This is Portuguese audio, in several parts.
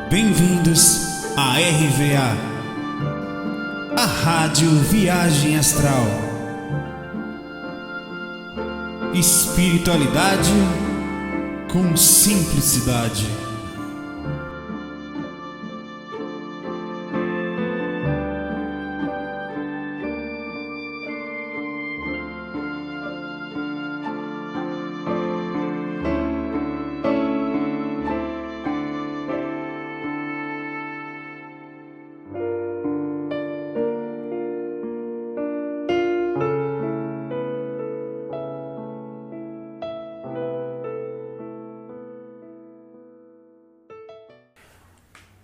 Bem-vindos à RVA, a Rádio Viagem Astral. Espiritualidade com simplicidade.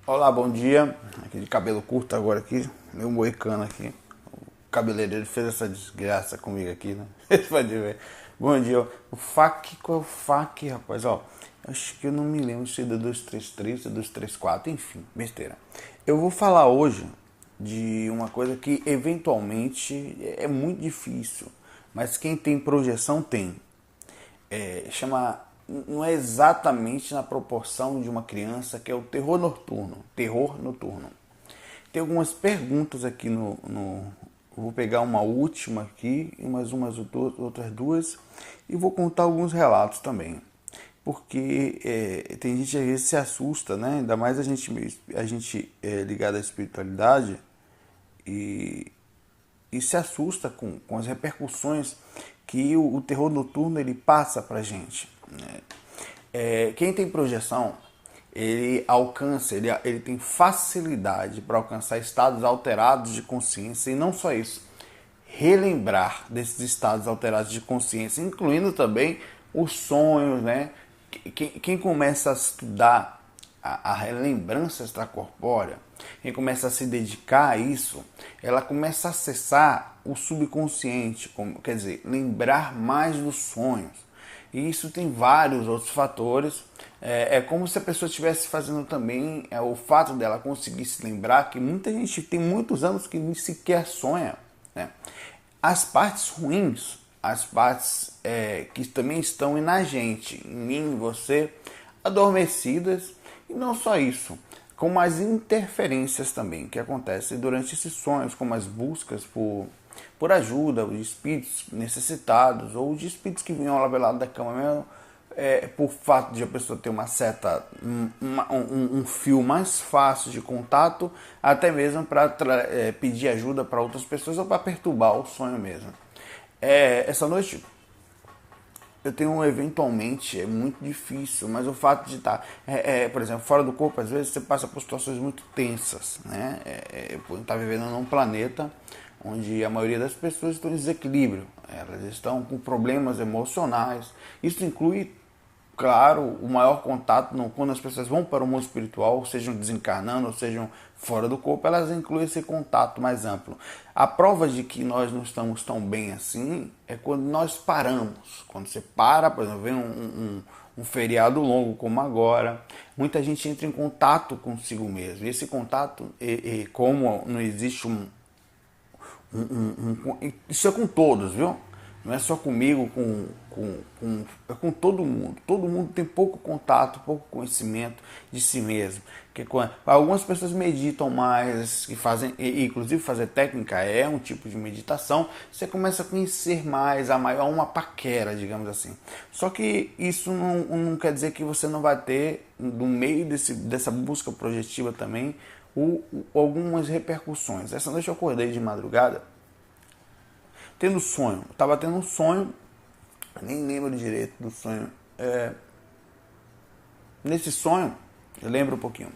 Olá, bom dia. Aqui de cabelo curto agora aqui, meu moicano aqui. O cabeleireiro fez essa desgraça comigo aqui, né? Você pode ver. Bom dia. O FAQ, qual é o FAQ, rapaz? Ó, acho que eu não me lembro se é do 233 ou 234, enfim, besteira. Eu vou falar hoje de uma coisa que eventualmente é muito difícil, mas quem tem projeção tem. Não é exatamente na proporção de uma criança, que é o terror noturno. Terror noturno. Tem algumas perguntas aqui vou pegar uma última aqui, outras duas, e vou contar alguns relatos também. Porque tem gente que às vezes se assusta, né? Ainda mais a gente ligado à espiritualidade e se assusta com as repercussões que o terror noturno ele passa pra gente. Quem tem projeção, ele alcança, ele tem facilidade para alcançar estados alterados de consciência, e não só isso, relembrar desses estados alterados de consciência, incluindo também os sonhos, né? Quem começa a estudar a relembrança extracorpórea, quem começa a se dedicar a isso, ela começa a acessar o subconsciente, quer dizer, lembrar mais dos sonhos. E isso tem vários outros fatores. É como se a pessoa estivesse fazendo também o fato dela conseguir se lembrar que muita gente tem muitos anos que nem sequer sonha, né? As partes ruins, as partes que também estão na gente, em mim, em você, adormecidas. E não só isso, como as interferências também que acontecem durante esses sonhos, como as buscas por ajuda de espíritos necessitados, ou de espíritos que vinham lá pelo lado da cama mesmo, por fato de a pessoa ter um fio mais fácil de contato, até mesmo para pedir ajuda para outras pessoas ou para perturbar o sonho mesmo. Essa noite eu tenho eventualmente, é muito difícil, mas o fato de estar, por exemplo, fora do corpo, às vezes você passa por situações muito tensas, né? Por estar vivendo num planeta onde a maioria das pessoas estão em desequilíbrio, elas estão com problemas emocionais. Isso inclui, claro, o maior contato quando as pessoas vão para o mundo espiritual, sejam desencarnando ou sejam fora do corpo, elas incluem esse contato mais amplo. A prova de que nós não estamos tão bem assim é quando nós paramos. Quando você para, por exemplo, vem um feriado longo como agora, muita gente entra em contato consigo mesmo. E esse contato, como não existe isso é com todos, viu? Não é só comigo, é com todo mundo. Todo mundo tem pouco contato, pouco conhecimento de si mesmo. Algumas pessoas meditam mais, que fazem, inclusive fazer técnica é um tipo de meditação. Você começa a conhecer mais, uma paquera, digamos assim. Só que isso não quer dizer que você não vai ter, no meio dessa busca projetiva também, algumas repercussões. Essa noite eu acordei de madrugada tendo sonho. Eu estava tendo um sonho, nem lembro direito do sonho. Nesse sonho, eu lembro um pouquinho.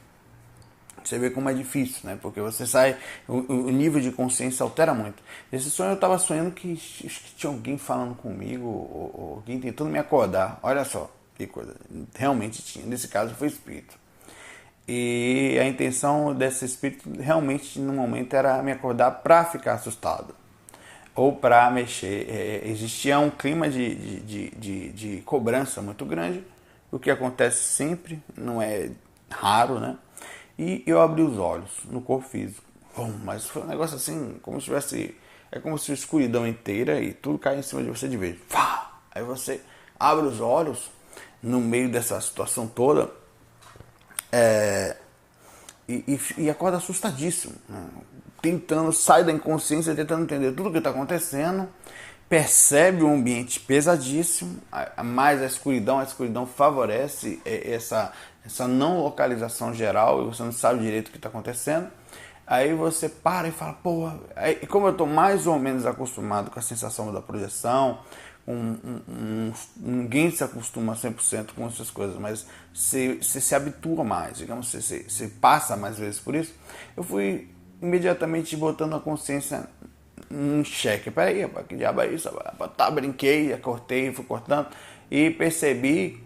Você vê como é difícil, né? Porque você sai, o nível de consciência altera muito. Nesse sonho eu estava sonhando que tinha alguém falando comigo, ou alguém tentando me acordar. Olha só que coisa. Realmente tinha. Nesse caso foi espírito. E a intenção desse espírito realmente no momento era me acordar para ficar assustado ou para mexer. Existia um clima de cobrança muito grande, o que acontece sempre, não é raro, né? E eu abri os olhos no corpo físico. Mas foi um negócio assim, como se tivesse... É como se a escuridão inteira e tudo cai em cima de você de vez. Aí você abre os olhos no meio dessa situação toda. e acorda assustadíssimo, né? Tentando, sai da inconsciência, tentando entender tudo o que está acontecendo, percebe um ambiente pesadíssimo, mais a escuridão favorece essa não localização geral, e você não sabe direito o que está acontecendo. Aí você para e fala, porra, como eu estou mais ou menos acostumado com a sensação da projeção, ninguém se acostuma 100% com essas coisas, mas você se habitua mais, digamos, você passa mais vezes por isso. Eu fui imediatamente botando a consciência em xeque. Peraí, rapaz, que diabo é isso? Tá, brinquei, cortei, fui cortando e percebi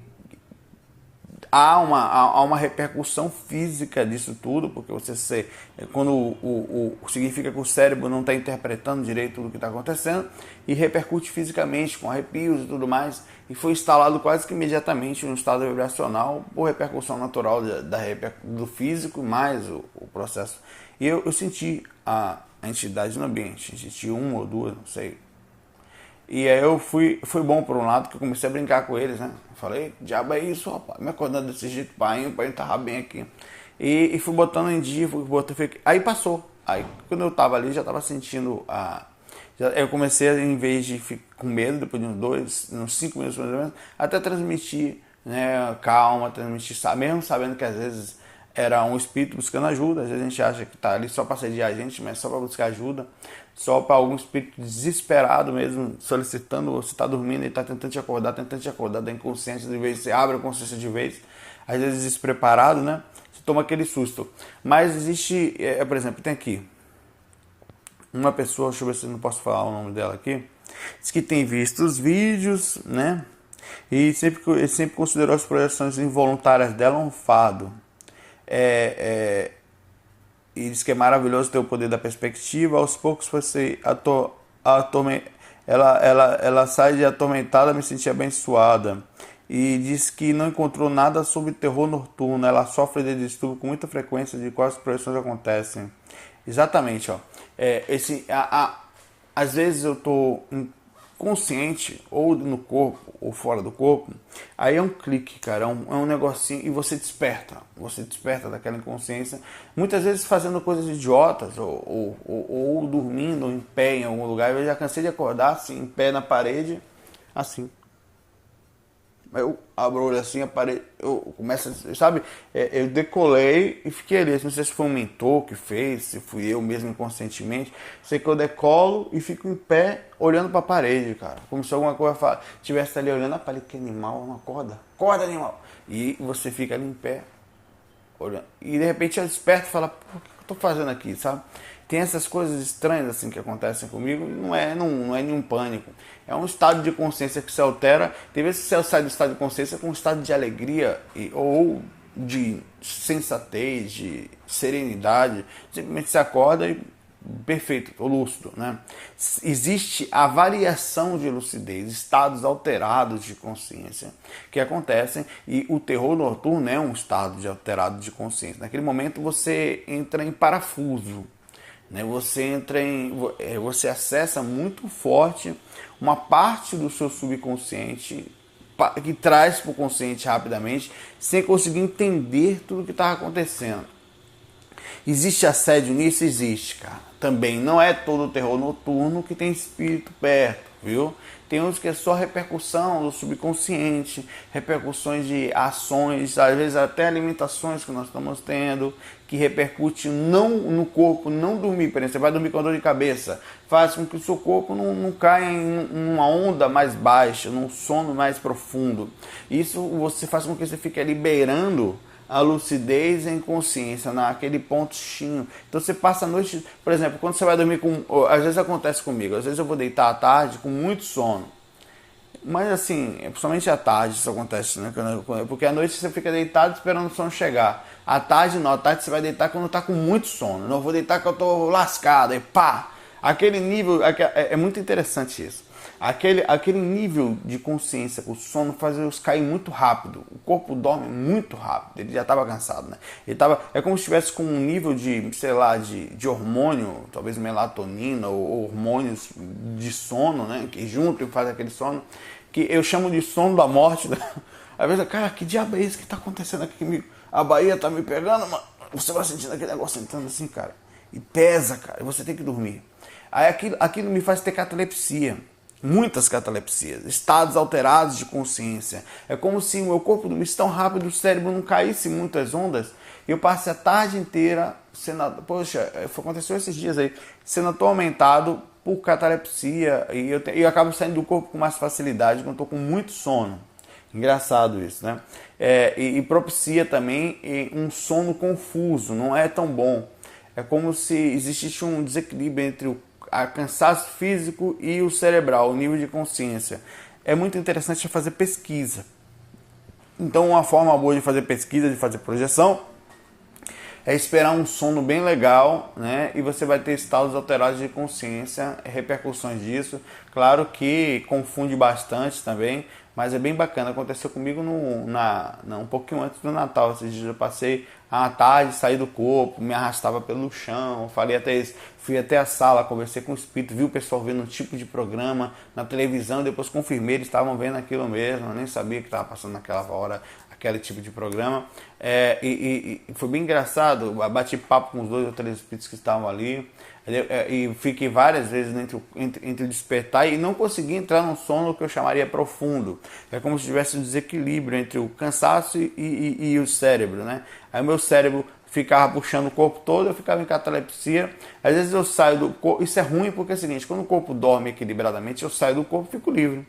há uma repercussão física disso tudo, porque quando significa que o cérebro não está interpretando direito tudo o que está acontecendo, e repercute fisicamente, com arrepios e tudo mais, e foi instalado quase que imediatamente no estado vibracional, por repercussão natural do físico, mais o processo. E eu senti a entidade no ambiente, senti uma ou duas, não sei. E aí foi bom por um lado, que eu comecei a brincar com eles, né? Falei, diabo é isso, rapaz, me acordando desse jeito, o pai tava bem aqui. E fui botando em dia, aí passou. Aí quando eu tava ali, já tava sentindo eu comecei, em vez de ficar com medo, depois de uns 5 minutos mais ou menos, até transmitir, né, calma, mesmo sabendo que às vezes era um espírito buscando ajuda. Às vezes a gente acha que está ali só para sediar a gente, mas só para buscar ajuda, só para algum espírito desesperado mesmo, solicitando. Você está dormindo e está tentando te acordar da inconsciência, de vez você abre a consciência de vez, às vezes despreparado, né? Você toma aquele susto. Mas existe, por exemplo, tem aqui uma pessoa, deixa eu ver se eu não posso falar o nome dela aqui, diz que tem visto os vídeos, né? E sempre considerou as projeções involuntárias dela um fado. E diz que é maravilhoso ter o poder da perspectiva. Aos poucos você ela sai de atormentada, me sentir abençoada. E diz que não encontrou nada sobre terror noturno. Ela sofre de distúrbio com muita frequência, de quais projeções acontecem. Exatamente, ó. Às vezes eu estou consciente, ou no corpo, ou fora do corpo, aí é um clique, cara, é um negocinho, e você desperta daquela inconsciência, muitas vezes fazendo coisas idiotas, ou dormindo em pé em algum lugar. Eu já cansei de acordar assim, em pé na parede, assim. Eu abro o olho assim, a parede, eu começo, sabe, eu decolei e fiquei ali. Não sei se foi um mentor que fez, se fui eu mesmo inconscientemente. Sei que eu decolo e fico em pé, olhando para a parede, cara. Como se alguma coisa estivesse ali olhando, falei, que animal, não acorda? Acorda, animal! E você fica ali em pé, olhando. E de repente eu desperto e falo, o que eu tô fazendo aqui, sabe? Tem essas coisas estranhas assim que acontecem comigo, não é nenhum pânico. É um estado de consciência que se altera. Tem vezes que você sai do estado de consciência com um estado de alegria ou de sensatez, de serenidade. Simplesmente se acorda e perfeito, tô lúcido, né? Existe a variação de lucidez, estados alterados de consciência que acontecem, e o terror noturno é um estado alterado de consciência. Naquele momento você entra em parafuso. Você acessa muito forte uma parte do seu subconsciente que traz para o consciente rapidamente, sem conseguir entender tudo o que está acontecendo. Existe assédio nisso? Existe, cara. Também não é todo o terror noturno que tem espírito perto, viu? Tem uns que é só repercussão do subconsciente, repercussões de ações, às vezes até alimentações que nós estamos tendo, que repercute não no corpo, não dormir. Por exemplo, você vai dormir com dor de cabeça, faz com que o seu corpo não caia em uma onda mais baixa, num sono mais profundo. Isso você faz com que você fique liberando a lucidez e a inconsciência naquele pontinho. Então você passa a noite, por exemplo, quando você vai dormir às vezes acontece comigo, às vezes eu vou deitar à tarde com muito sono. Mas assim, principalmente à tarde isso acontece, né? Porque à noite você fica deitado esperando o sono chegar. À tarde não, à tarde você vai deitar quando está com muito sono. Não vou deitar quando eu estou lascado, e pá! Aquele nível, é muito interessante isso. Aquele nível de consciência, o sono faz eles cair muito rápido. O corpo dorme muito rápido. Ele já estava cansado, né? É como se estivesse com um nível de, sei lá, de hormônio, talvez melatonina ou hormônios de sono, né? Que junto e faz aquele sono, que eu chamo de sono da morte. Às vezes, cara, que diabo é isso que está acontecendo aqui comigo? A Bahia tá me pegando, mano. você vai sentindo aquele negócio entrando assim, cara, e pesa, cara, e você tem que dormir. Aí aquilo me faz ter catalepsia, muitas catalepsias, estados alterados de consciência. É como se o meu corpo dormisse tão rápido, o cérebro não caísse em muitas ondas, e eu passei a tarde inteira sendo, aconteceu esses dias aí, sendo atormentado por catalepsia, e eu acabo saindo do corpo com mais facilidade, quando eu estou com muito sono. Engraçado isso, né? E propicia também um sono confuso, não é tão bom. É como se existisse um desequilíbrio entre o cansaço físico e o cerebral, o nível de consciência. É muito interessante fazer pesquisa. Então, uma forma boa de fazer pesquisa, de fazer projeção, é esperar um sono bem legal, né? E você vai ter estados alterados de consciência, repercussões disso. Claro que confunde bastante também, mas é bem bacana. Aconteceu comigo um pouquinho antes do Natal. Esses dias eu passei à tarde, saí do corpo, me arrastava pelo chão, falei até isso. Fui até a sala, conversei com o espírito, vi o pessoal vendo um tipo de programa na televisão, depois confirmei, eles estavam vendo aquilo mesmo, eu nem sabia que estava passando naquela hora aquele tipo de programa. E foi bem engraçado, bati papo com os 2 ou 3 espíritos que estavam ali, e fiquei várias vezes entre o despertar e não consegui entrar num sono que eu chamaria profundo. É como se tivesse um desequilíbrio entre o cansaço e o cérebro, né? Aí o meu cérebro ficava puxando o corpo todo, eu ficava em catalepsia. Às vezes eu saio do corpo, isso é ruim porque é o seguinte, quando o corpo dorme equilibradamente, eu saio do corpo e fico livre.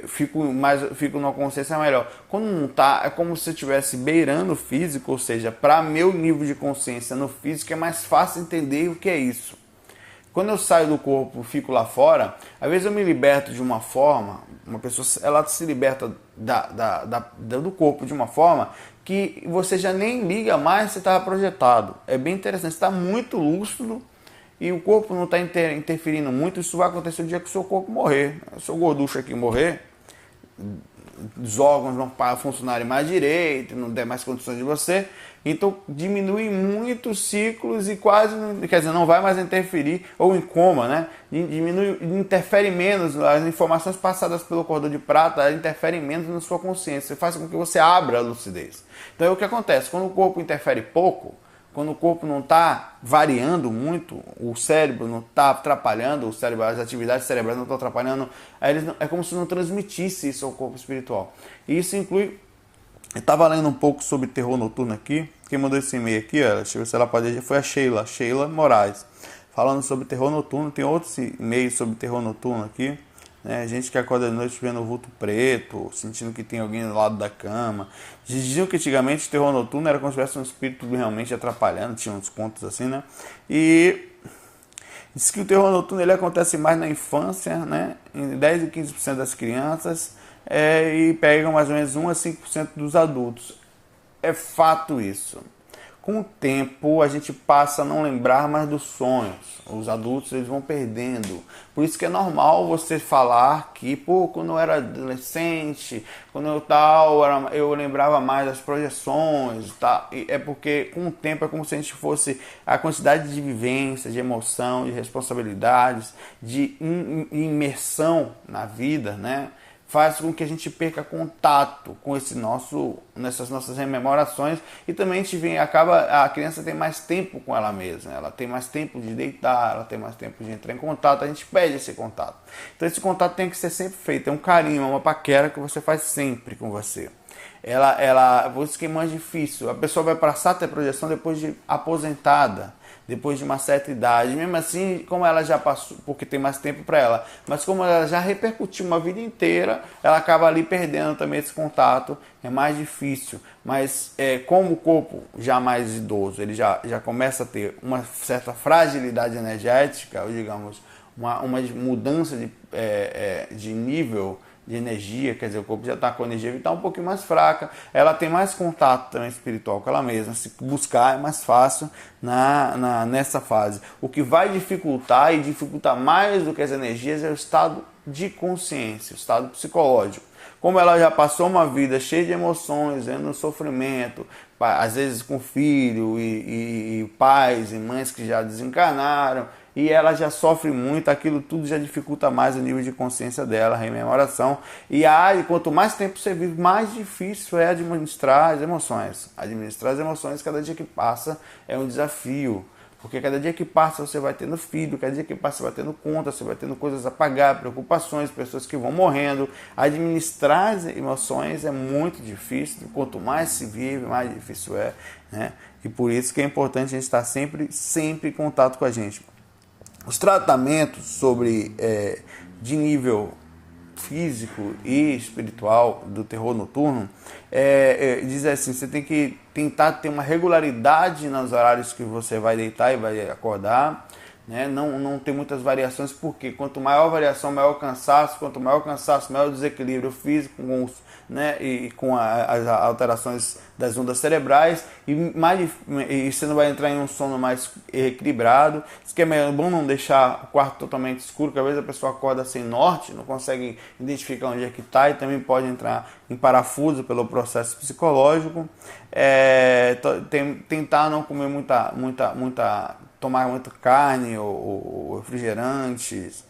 Fico numa consciência melhor. Quando não tá, é como se eu estivesse beirando o físico, ou seja, para meu nível de consciência no físico é mais fácil entender o que é isso. Quando eu saio do corpo e fico lá fora, às vezes eu me liberto de uma forma, uma pessoa ela se liberta do corpo de uma forma que você já nem liga mais se estava projetado. É bem interessante, você está muito lúcido e o corpo não está interferindo muito. Isso vai acontecer o dia que o seu corpo morrer. Se o seu gorducho aqui morrer, os órgãos não funcionarem mais direito, não der mais condições de você, então diminui muito os ciclos e quase, quer dizer, não vai mais interferir, ou em coma, né? Diminui, interfere menos, as informações passadas pelo cordão de prata interferem menos na sua consciência, faz com que você abra a lucidez. Então é o que acontece, quando o corpo interfere pouco, quando o corpo não está variando muito, o cérebro não está atrapalhando, as atividades cerebrais não estão atrapalhando, é como se não transmitisse isso ao corpo espiritual. E isso inclui... Eu estava lendo um pouco sobre terror noturno aqui. Quem mandou esse e-mail aqui, deixa eu ver se ela pode... Foi a Sheila Moraes, falando sobre terror noturno. Tem outros e-mails sobre terror noturno aqui. Gente que acorda de noite vendo o vulto preto, sentindo que tem alguém do lado da cama. Diziam que antigamente o terror noturno era como se tivesse um espírito realmente atrapalhando, tinha uns contos assim, né? E diz que o terror noturno ele acontece mais na infância, né? Em 10 e 15% das crianças, e pegam mais ou menos 1 a 5% dos adultos. É fato isso. Com o tempo, a gente passa a não lembrar mais dos sonhos. Os adultos eles vão perdendo. Por isso que é normal você falar que, quando eu era adolescente, quando eu lembrava mais das projeções. Tá? É porque, com o tempo, é como se a gente fosse a quantidade de vivência, de emoção, de responsabilidades, de imersão na vida, né? Faz com que a gente perca contato com nessas nossas rememorações e também a criança tem mais tempo com ela mesma, ela tem mais tempo de deitar, ela tem mais tempo de entrar em contato, a gente perde esse contato. Então esse contato tem que ser sempre feito, é um carinho, é uma paquera que você faz sempre com você. Por isso que é mais difícil, a pessoa vai passar a ter projeção depois de aposentada, depois de uma certa idade, mesmo assim, como ela já passou, porque tem mais tempo para ela, mas como ela já repercutiu uma vida inteira, ela acaba ali perdendo também esse contato, é mais difícil, mas como o corpo já mais idoso, ele já começa a ter uma certa fragilidade energética, ou digamos, uma mudança de nível de energia, quer dizer, o corpo já está com a energia vital um pouquinho mais fraca, ela tem mais contato também espiritual com ela mesma, se buscar é mais fácil nessa fase. O que vai dificultar e dificultar mais do que as energias é o estado de consciência, o estado psicológico. Como ela já passou uma vida cheia de emoções, no sofrimento, às vezes com filho e pais e mães que já desencarnaram, e ela já sofre muito, aquilo tudo já dificulta mais o nível de consciência dela, a rememoração. E quanto mais tempo você vive, mais difícil é administrar as emoções. Administrar as emoções, cada dia que passa, é um desafio. Porque cada dia que passa você vai tendo filho, cada dia que passa você vai tendo conta, você vai tendo coisas a pagar, preocupações, pessoas que vão morrendo. Administrar as emoções é muito difícil, quanto mais se vive, mais difícil é, né? E por isso que é importante a gente estar sempre em contato com a gente. Os tratamentos de nível físico e espiritual do terror noturno diz assim, você tem que tentar ter uma regularidade nos horários que você vai deitar e vai acordar, né? Não ter muitas variações, porque quanto maior a variação, maior o cansaço, quanto maior o cansaço, maior o desequilíbrio físico, né? E com as alterações das ondas cerebrais, e você não vai entrar em um sono mais equilibrado. Isso que é bom não deixar o quarto totalmente escuro, porque às vezes a pessoa acorda sem norte, não consegue identificar onde é que está, e também pode entrar em parafuso pelo processo psicológico. Tentar não comer tomar muita carne ou refrigerantes.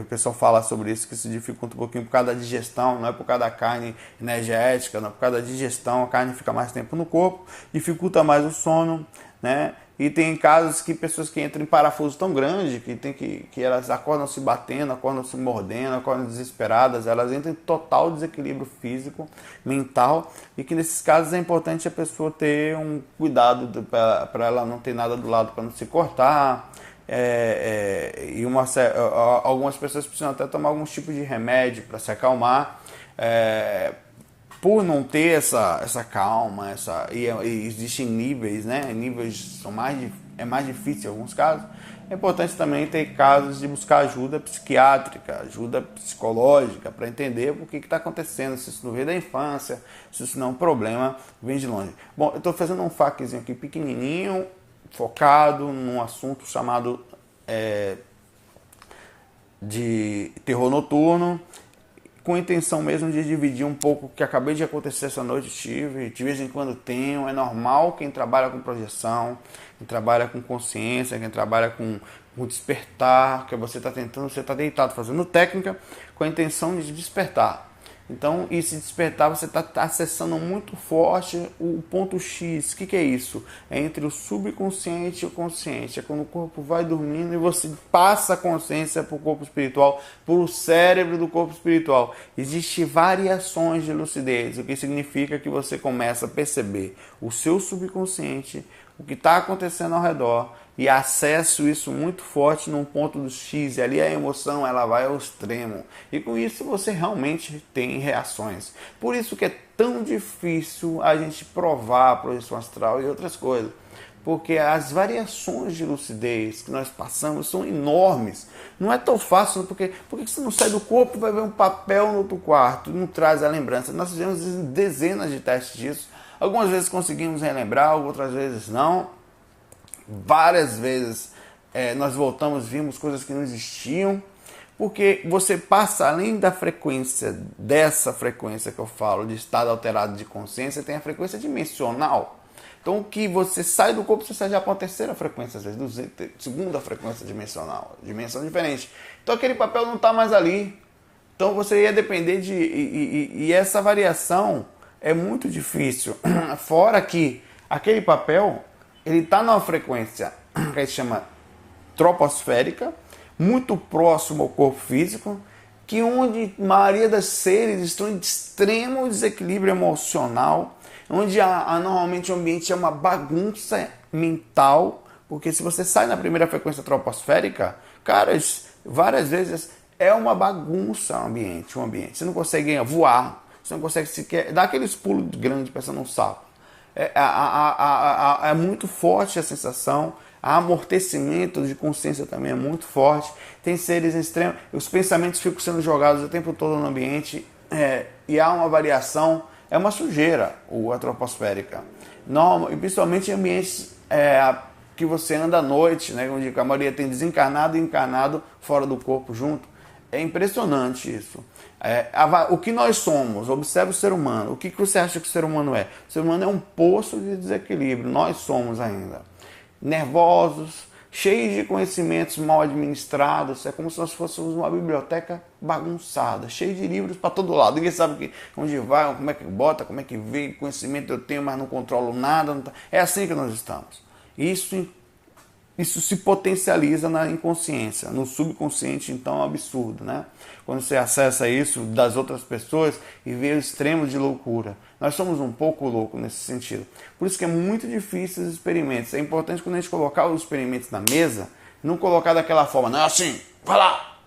O pessoal fala sobre isso, que isso dificulta um pouquinho por causa da digestão, não é por causa da carne energética, não é por causa da digestão, a carne fica mais tempo no corpo, dificulta mais o sono, né? E tem casos que pessoas que entram em parafuso tão grande que elas acordam se batendo, acordam se mordendo, acordam desesperadas, elas entram em total desequilíbrio físico, mental, e que nesses casos é importante a pessoa ter um cuidado para ela não ter nada do lado para não se cortar. Algumas pessoas precisam até tomar alguns tipos de remédio para se acalmar, por não ter essa calma, e existem níveis, né? Níveis é mais difícil em alguns casos. É importante também ter casos de buscar ajuda psiquiátrica, ajuda psicológica, para entender o que está acontecendo, se isso não veio da infância, se isso não é um problema, vem de longe. Bom, eu estou fazendo um faquezinho aqui pequenininho, focado num assunto chamado de terror noturno, com a intenção mesmo de dividir um pouco o que acabei de acontecer essa noite. De vez em quando tenho. É normal quem trabalha com projeção, quem trabalha com consciência, quem trabalha com o despertar, que você está deitado fazendo técnica com a intenção de despertar. Então, e se despertar, você está acessando muito forte o ponto X. O que é isso? É entre o subconsciente e o consciente. É quando o corpo vai dormindo e você passa a consciência para o corpo espiritual, para o cérebro do corpo espiritual. Existem variações de lucidez, o que significa que você começa a perceber o seu subconsciente, o que está acontecendo ao redor, e acesso isso muito forte num ponto do X, e ali a emoção ela vai ao extremo, e com isso você realmente tem reações. Por isso que é tão difícil a gente provar a projeção astral e outras coisas, porque as variações de lucidez que nós passamos são enormes. Não é tão fácil, porque você não sai do corpo e vai ver um papel no outro quarto, não traz a lembrança. Nós fizemos dezenas de testes disso. Algumas vezes conseguimos relembrar, outras vezes não. Várias vezes nós voltamos, vimos coisas que não existiam, porque você passa além da frequência, dessa frequência que eu falo, de estado alterado de consciência, tem a frequência dimensional. Então, que você sai do corpo, você sai já para a terceira frequência, às vezes, segunda frequência dimensional, dimensão diferente. Então, aquele papel não está mais ali. Então, você ia depender de... E essa variação é muito difícil. Fora que aquele papel, ele está numa frequência que a gente chama troposférica, muito próximo ao corpo físico, que onde a maioria das seres estão em extremo desequilíbrio emocional, onde normalmente o ambiente é uma bagunça mental, porque se você sai na primeira frequência troposférica, cara, várias vezes é uma bagunça o ambiente. Você não consegue voar, você não consegue sequer dar aqueles pulos grandes pensando num sapo. É muito forte a sensação, o amortecimento de consciência também é muito forte. Tem seres extremos, os pensamentos ficam sendo jogados o tempo todo no ambiente, e há uma variação, é uma sujeira a troposférica. E principalmente em ambientes que você anda à noite, né, onde a maioria tem desencarnado e encarnado fora do corpo junto. É impressionante isso. O que nós somos, observe o ser humano. O que você acha que o ser humano é? O ser humano é um poço de desequilíbrio. Nós somos ainda nervosos, cheios de conhecimentos mal administrados. É como se nós fôssemos uma biblioteca bagunçada, cheia de livros para todo lado. Ninguém sabe onde vai, como é que bota, como é que vem. Conhecimento eu tenho, mas não controlo nada. Não tá. É assim que nós estamos. Isso se potencializa na inconsciência, no subconsciente, então é um absurdo, né? Quando você acessa isso das outras pessoas e vê o extremo de loucura. Nós somos um pouco loucos nesse sentido. Por isso que é muito difícil os experimentos. É importante quando a gente colocar os experimentos na mesa, não colocar daquela forma, não é assim, vai lá.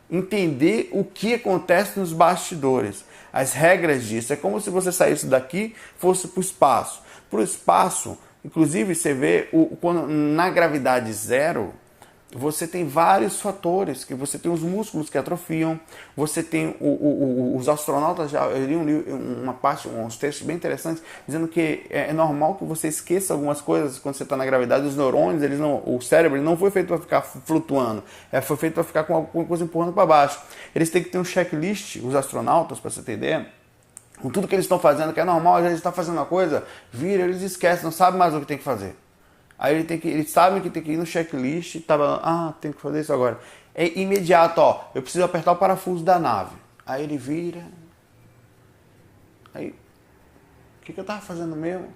Entender o que acontece nos bastidores, as regras disso. É como se você saísse daqui e fosse para o espaço. Para o espaço, inclusive, você vê, quando, na gravidade zero, você tem vários fatores, que você tem os músculos que atrofiam, você tem os astronautas, já eu li uma parte, uns textos bem interessantes, dizendo que é normal que você esqueça algumas coisas quando você está na gravidade. Os neurônios, o cérebro ele não foi feito para ficar flutuando, foi feito para ficar com alguma coisa empurrando para baixo. Eles têm que ter um checklist, os astronautas, para você ter ideia, com tudo que eles estão fazendo, que é normal, às vezes eles estão fazendo uma coisa, vira, eles esquecem, não sabem mais o que tem que fazer. Aí eles sabem que tem que ir no checklist, tem que fazer isso agora. É imediato, eu preciso apertar o parafuso da nave. Aí ele vira. Aí, o que eu estava fazendo mesmo?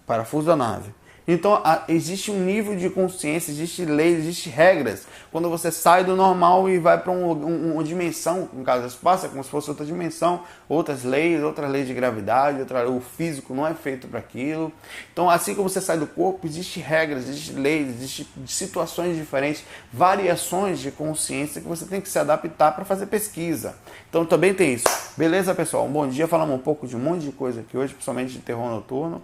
Parafuso da nave. Então, existe um nível de consciência, existe leis, existe regras. Quando você sai do normal e vai para uma dimensão, no caso do espaço, é como se fosse outra dimensão, outras leis de gravidade, o físico não é feito para aquilo. Então, assim como você sai do corpo, existem regras, existem leis, existem situações diferentes, variações de consciência que você tem que se adaptar para fazer pesquisa. Então, também tem isso. Beleza, pessoal? Um bom dia. Falamos um pouco de um monte de coisa aqui hoje, principalmente de terror noturno.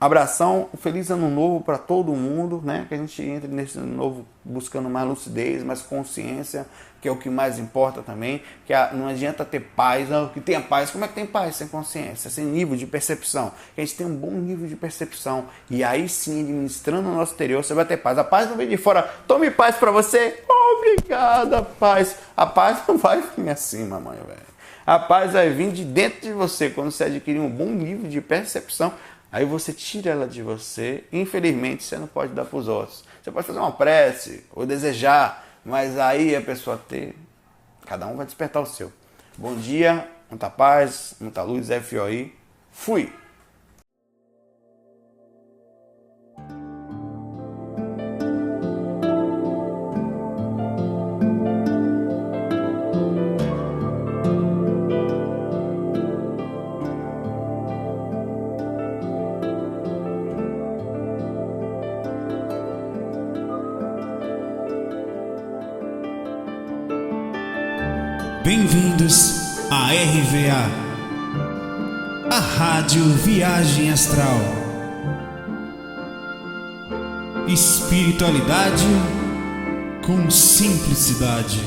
Abração, um feliz ano novo para todo mundo, né? Que a gente entre nesse ano novo buscando mais lucidez, mais consciência, que é o que mais importa também. Que não adianta ter paz, não, que tenha paz. Como é que tem paz sem consciência, sem nível de percepção? Que a gente tem um bom nível de percepção. E aí sim, administrando o nosso exterior, você vai ter paz. A paz não vem de fora. Tome paz para você. Obrigada, paz. A paz não vai vir assim, mamãe, velho. A paz vai vir de dentro de você, quando você adquirir um bom nível de percepção. Aí você tira ela de você, infelizmente você não pode dar para os outros. Você pode fazer uma prece ou desejar, mas aí a pessoa cada um vai despertar o seu. Bom dia, muita paz, muita luz, FOI. Fui! Bem-vindos à RVA, a Rádio Viagem Astral. Espiritualidade com simplicidade.